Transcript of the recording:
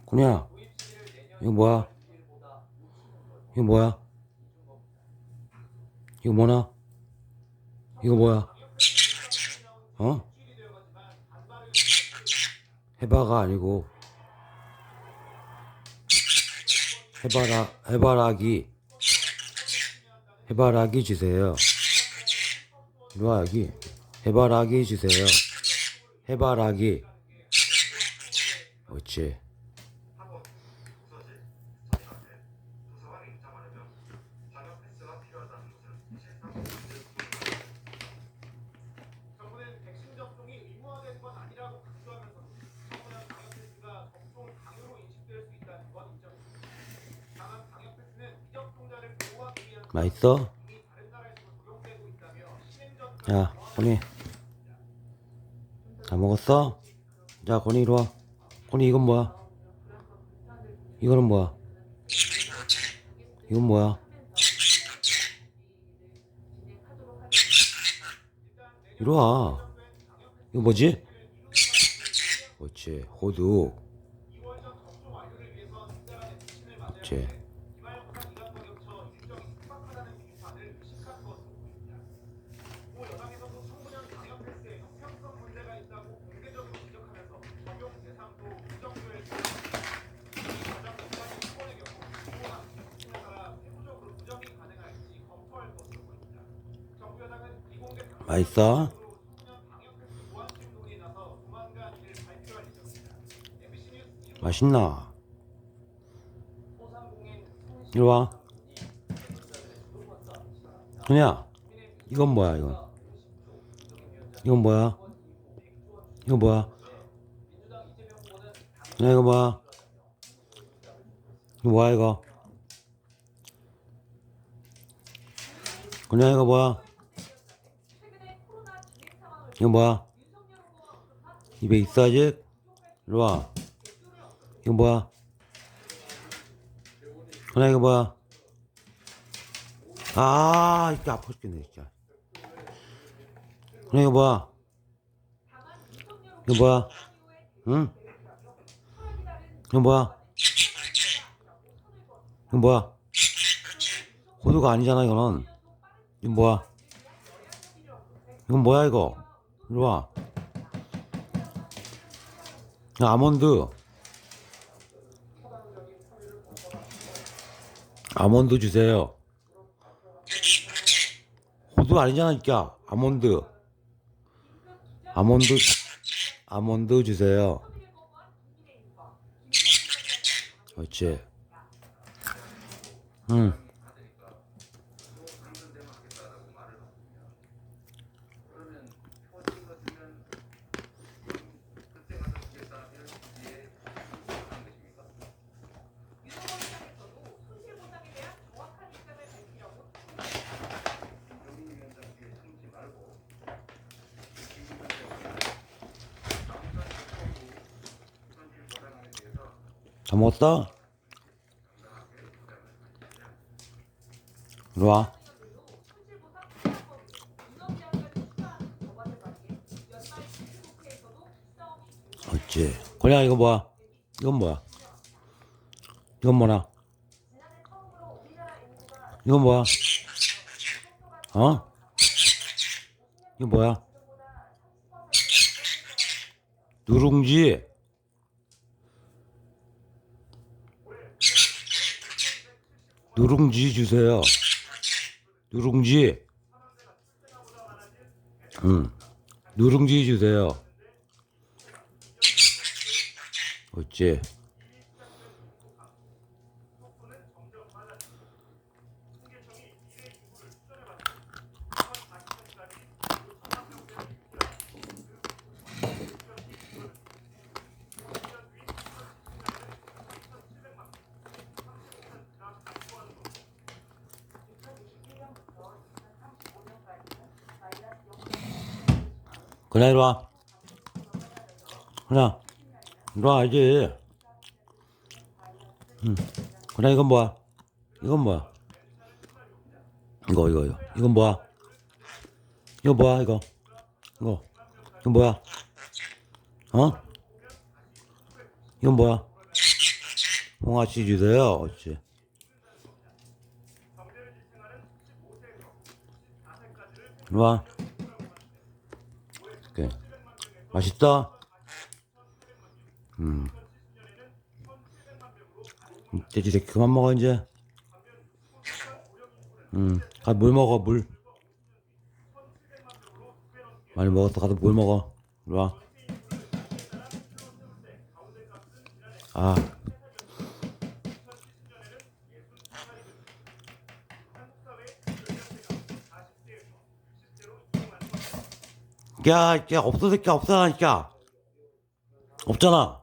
군이야, 이거 뭐야? 이거 뭐야? 이거 뭐나? 이거 뭐야? 어? 해바가 아니고 해바라기 주세요. 이리와 여기 해바라기 주세요. 해바라기. 그렇지. 맛있어? 야, 건이 다 먹었어? 자, 건이 이리 와. 건이 이건 뭐야? 이거는 뭐야? 이건 뭐야? 이리 와. 이거 뭐지? 그렇지. 호두. 그렇지. 맛있어? 맛있나? 이리 와. 그냥 이건 뭐야 이건? 이건 뭐야? 이거 뭐야? 그냥 이거 뭐야? 이거 뭐야 이거? 그냥 이거 뭐야? 이거 뭐야? 입에 있어 아직? 이리 와. 이거 뭐야? 그냥 이거 뭐야? 아, 이게 아파 죽겠네 진짜. 그냥 이거 뭐야? 이거 뭐야? 응? 이거 뭐야? 이거 뭐야? 호두가 아니잖아 이거는. 이거 뭐야? 이건 뭐야 이거? 이리 와. 아몬드. 아몬드 주세요. 호두 아니잖아 이까. 아몬드. 아몬드. 아몬드 주세요. 그렇지. 응. 다 먹었어? 이리 와. 그렇지. 그냥 이거 뭐야? 이건 뭐야? 이건 뭐나? 이건 뭐야? 어? 이거 뭐야? 누룽지. 누룽지 주세요. 누룽지. 응. 누룽지 주세요. 그렇지. 그냥 이리 와. 그냥 이리 와야지. 응. 그냥 이건 뭐야? 이건 뭐야? 이거. 이건 뭐야? 이거 뭐야 이거? 이거 뭐야? 어? 이건 뭐야? 홍아치즈도요. 어찌. 이리 와. 오케이. 맛있다. 돼지 새끼 그만 먹어 이제. 가서 물 먹어 물. 많이 먹었어. 가서 물 먹어. 이리 와. 아. 야, 야, 없어, 새끼야, 없어, 새끼야. 없잖아.